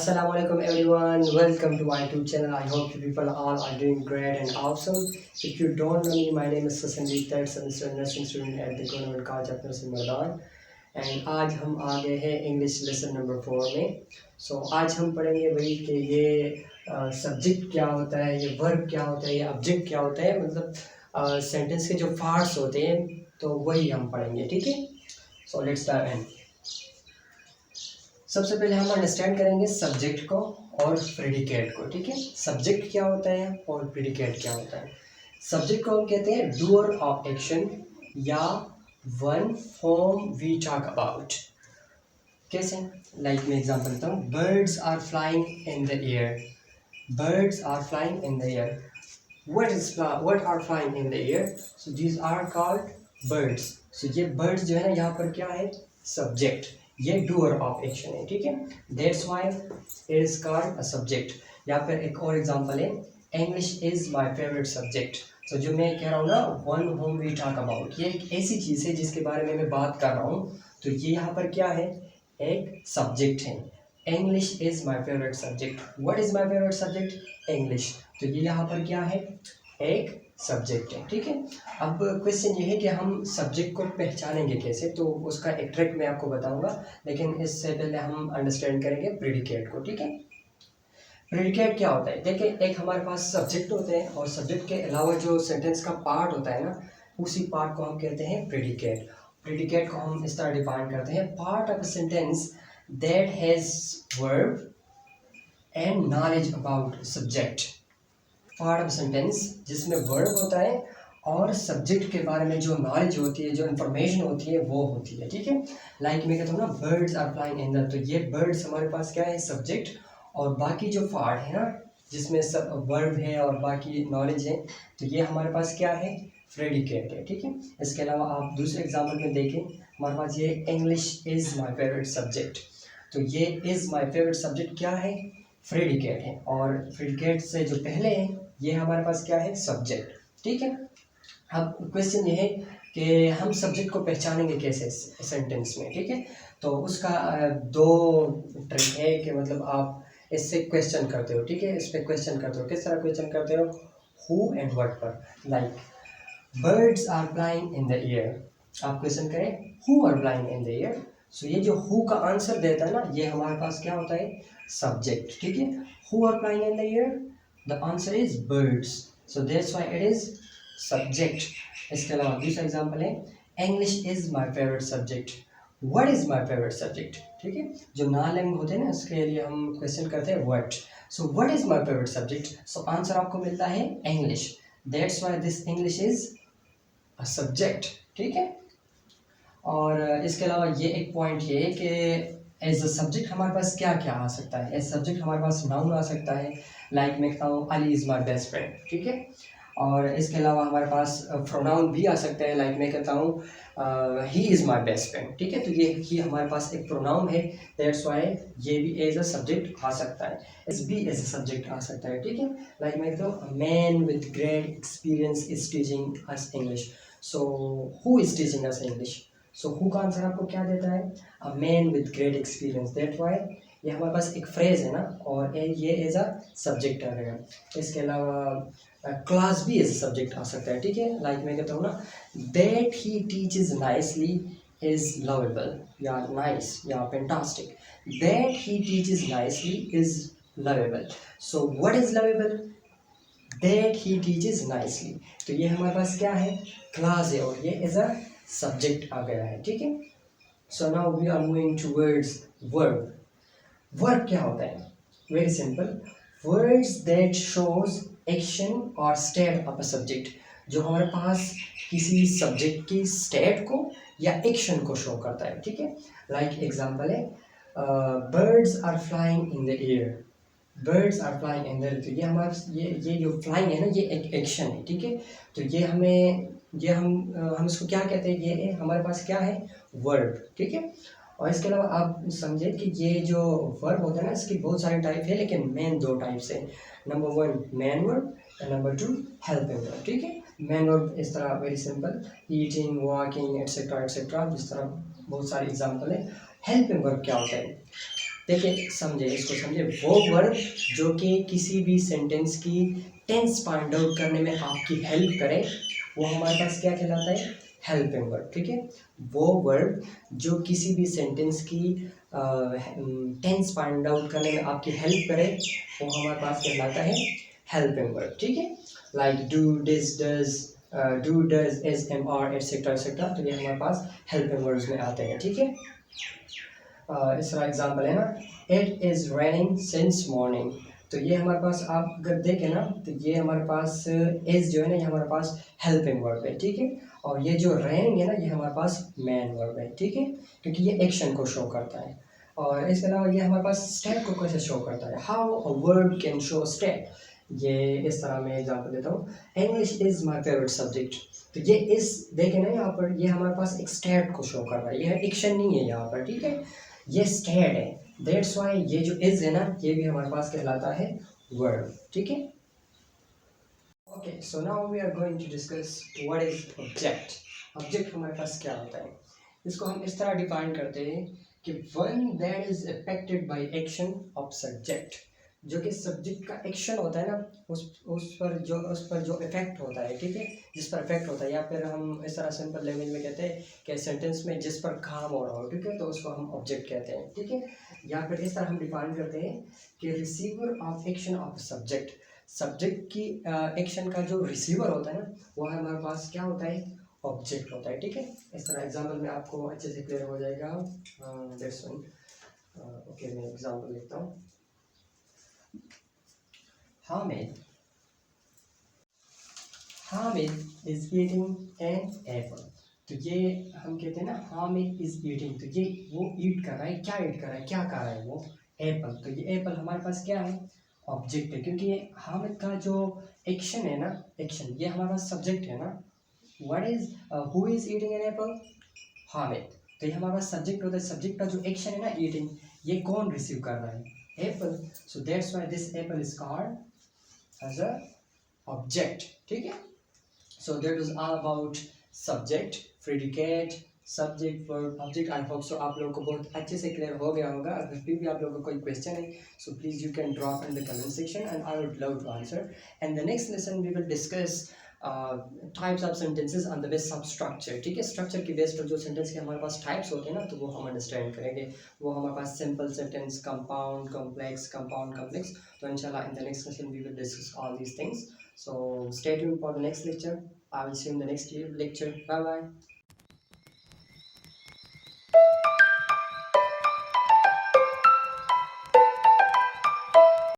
Assalamu alaikum everyone. Welcome to my YouTube channel. I hope you people all are doing great and awesome. If you don't know me, my name is Sasandeep, third semester nursing student at the Government College of Nursing Mardan. And आज हम आ गए हैं English lesson number 4 में. So आज हम पढ़ेंगे वही कि ये सब्जेक्ट क्या होता है, ये वर्ब क्या होता है, ये ऑब्जेक्ट क्या होता है, मतलब सेंटेंस के जो पार्ट्स होते हैं तो वही हम पढ़ेंगे. ठीक है. So let's dive in. सबसे पहले हम अंडरस्टैंड करेंगे सब्जेक्ट को और प्रेडिकेट को. ठीक है. सब्जेक्ट क्या होता है और प्रेडिकेट क्या होता है. सब्जेक्ट को हम कहते हैं डूअर ऑफ एक्शन या one form we talk about. कैसे? लाइक मैं एग्जांपल देता हूँ. Birds are flying in the air. Birds are flying in the air. what are flying in the air? So these are called birds. So ये birds जो है ना, यहाँ पर क्या है? सब्जेक्ट. ये डूअर ऑफ एक्शन है. ठीक है. That's why it is called a subject. यहाँ पर एक और एग्जांपल है. English is my favourite subject. तो जो मैं कह रहा हूँ ना, one whom we talk about, ये एक ऐसी चीज़ है जिसके बारे में मैं बात कर रहा हूँ. तो ये यहाँ पर क्या है? एक सब्जेक्ट है. English is my favourite subject. What is my favourite subject? English. तो ये यहाँ पर क्या है? एक सब्जेक्ट है. ठीक है. अब क्वेश्चन ये है कि हम सब्जेक्ट को पहचानेंगे कैसे, तो उसका एक ट्रिक मैं आपको बताऊंगा. लेकिन इससे पहले हम अंडरस्टैंड करेंगे प्रेडिकेट को. ठीक है. प्रेडिकेट क्या होता है? देखिए, एक हमारे पास सब्जेक्ट होते हैं और सब्जेक्ट के अलावा जो सेंटेंस का पार्ट होता है ना, उसी पार्ट को हम कहते हैं प्रेडिकेट. प्रेडिकेट को हम इस तरह डिफाइन करते हैं. Part of a sentence that has verb and knowledge about subject. Part of sentence जिसमें वर्ब होता है और सब्जेक्ट के बारे में जो नॉलेज होती है, जो इन्फॉर्मेशन होती है, वो होती है. ठीक है. लाइक मैं कहता हूँ ना, birds are flying in the. तो ये बर्ड्स हमारे पास क्या है? सब्जेक्ट. और बाकी जो पार्ट है ना, जिसमें सब वर्ब है और बाकी नॉलेज है, तो ये हमारे पास क्या है? प्रेडिकेट है. ठीक है. इसके अलावा आप दूसरे एग्जाम्पल में देखें. हमारे पास ये English is my favourite subject. तो ये इज़ माई फेवरेट सब्जेक्ट क्या है? प्रेडिकेट है. और प्रेडिकेट से जो पहले है, ये हमारे पास क्या है? सब्जेक्ट. ठीक है. अब क्वेश्चन ये है कि हम सब्जेक्ट को पहचानेंगे कैसे सेंटेंस में. ठीक है. तो उसका दो ट्रिक है कि मतलब आप इससे क्वेश्चन करते हो. ठीक है. इस पर क्वेश्चन करते हो. किस तरह क्वेश्चन करते हो? हु एंड व्हाट पर. Like birds are flying in the air. आप क्वेश्चन करें who are flying in the air. So ये जो हु का आंसर देता है ना, ये हमारे पास क्या होता है? सब्जेक्ट. ठीक है. Who are flying in the air, the answer is birds. So that's why it is subject. इसके अलावा दूसरा एग्जाम्पल है. English is my favourite subject. What is my favourite subject. ठीक है. जो नॉन लिंग होते हैं ना, उसके लिए हम क्वेश्चन करते हैं what. So what is my favourite subject. So answer आपको मिलता है English. That's why this English is a subject. ठीक है. और इसके अलावा ये एक पॉइंट ये है कि एज अ सब्जेक्ट हमारे पास क्या क्या आ सकता है. एज सब्जेक्ट हमारे पास नाउन आ सकता है. लाइक मैं कहता हूँ Ali is my best friend. ठीक है. और इसके अलावा हमारे पास प्रोनाउन भी आ सकता है. लाइक मैं कहता हूँ he is my best friend. ठीक है. तो ये ही हमारे पास एक प्रोनाउन है. दैट्स वाई ये भी एज अ सब्जेक्ट आ सकता है. इस भी एज अ सब्जेक्ट आ सकता है. ठीक है. लाइक मैं कहता हूँ man with great experience is teaching us English. So who is teaching us English. So who का आंसर आपको क्या देता है? A man with great experience. That why ये हमारे पास एक फ्रेज है ना, और ये एज अ सब्जेक्ट आ गया. इसके अलावा क्लास भी एज अ सब्जेक्ट आ सकता है. ठीक है. लाइक मैं कहता हूँ ना, that he teaches nicely is lovable, या नाइस या fantastic. That he teaches nicely is lovable. So what is lovable? That he teaches nicely. तो ये हमारे पास क्या है? क्लास है और ये एज अ सब्जेक्ट आ गया है. ठीक है. So now we are moving towards verb. Verb क्या होता है? Very simple. Words that shows action और स्टेट ऑफ अ सब्जेक्ट. जो हमारे पास किसी सब्जेक्ट की स्टेट को या एक्शन को शो करता है. ठीक है. लाइक एग्जांपल है, birds are flying in the air. Birds are flying in the air. तो ये हमारा ये जो फ्लाइंग है ना, ये एक एक्शन है. ठीक है. तो ये हमें ये हम इसको क्या कहते हैं? ये हमारे पास क्या है? वर्ब. ठीक है. और इसके अलावा आप समझे कि ये जो वर्ब होता है ना, इसकी बहुत सारे टाइप है, लेकिन मेन दो टाइप्स है. Number 1 man verb and number 2 helping verb. ठीक है. मैन वर्ब इस तरह very simple, eating, walking, etcetera etcetera. इस तरह बहुत सारे एग्जांपल है. हेल्पिंग वर्ब क्या होता है? देखिए समझे, इसको समझे, वो वर्ब जो कि किसी भी सेंटेंस की टेंस फाइंड आउट करने में आपकी हेल्प करे, वो हमारे पास क्या कहलाता है, हेल्पिंग वर्ब। ठीक है, वो वर्ब जो किसी भी सेंटेंस की टेंस फाइंड आउट करने में आपकी हेल्प करे, वो हमारे पास कहलाता है हेल्पिंग वर्ब। ठीक है, like do, this, does, do, does, is, am, are, etcetera etcetera, तो ये हमारे पास हेल्पिंग वर्ड्स में आते हैं। ठीक है, इसका एग्जाम्पल है ना, it is raining since morning, तो ये हमारे पास आप अगर देखें ना, तो ये हमारे पास इज़ जो है ना, ये हमारे पास हेल्पिंग वर्ब है। ठीक है, और ये जो रेनिंग है ना, ये हमारे पास मेन वर्ब है। ठीक है, क्योंकि ये एक्शन को शो करता है। और इसके अलावा ये हमारे पास स्टेट को कैसे शो करता है, how a verb can show state, ये इस तरह मैं एग्जाम्पल देता हूँ, English is my favourite subject, तो ये इस देखें ना यहाँ पर, ये हमारे पास एक स्टेट को शो कर रहा है, ये एक्शन नहीं है यहाँ पर। ठीक है, ये स्टेट है, दैट्स वाई ये जो इज है ना, ये भी हमारे पास कहलाता है वर्ब। ठीक है, okay, so now we are going to discuss what is object. Object हमारे पास क्या होता है, इसको हम इस तरह डिफाइन करते हैं कि one that is affected by action of subject, जो कि सब्जेक्ट का एक्शन होता है ना, उस पर जो इफेक्ट होता है। ठीक है, जिस पर इफेक्ट होता है, या फिर हम इस तरह सिंपल लैंग्वेज में कहते हैं कि सेंटेंस में जिस पर काम हो रहा हो, ठीक है, तो उसको हम ऑब्जेक्ट कहते हैं। ठीक है, या फिर इस तरह हम डिफाइन करते हैं कि receiver of action of subject, subject की एक्शन का जो रिसीवर होता है ना, वो हमारे पास क्या होता है, ऑब्जेक्ट होता है। ठीक है, इस तरह एग्जाम्पल में आपको अच्छे से क्लियर हो जाएगा। दैट्स वन, ओके, मैं एग्जाम्पल लिखता हूँ। Hamid, Hamid is eating an apple, तो ये हम कहते हैं ना, हामिद इज ईटिंग, तो ये वो ईट कर रहा है, क्या ईट कर रहा है, क्या खा रहा है वो, एप्पल, तो ये एप्पल हमारे पास क्या है, ऑब्जेक्ट है, क्योंकि ये हामिद का जो एक्शन है ना, एक्शन, ये हमारा सब्जेक्ट है ना। What is, who is eating an apple, Hamid, तो ये हमारा सब्जेक्ट होता है, सब्जेक्ट का जो एक्शन है ना, ईटिंग, ये कौन रिसीव कर रहा है, apple, so that's why this apple is called as a object. ठीक है, so that was all about subject, predicate, subject, verb, object. I hope so आप लोगों को बहुत अच्छे से क्लियर हो गया होगा। अगर फिर भी आप लोगों को कोई क्वेश्चन है, so please you can drop in the comment section and I would love to answer. And the next lesson we will discuss types of sentences on the basis of structure. ठीक है, structure की base पर जो sentence के हमारे पास types होते हैं ना, तो वो हम अंडरस्टैंड करेंगे। वो हमारे पास simple sentence, compound, complex, compound, complex, तो इंशाल्लाह in the next lesson we will discuss all these things. So stay tuned for the next lecture. I will see you in the next lecture. Bye bye.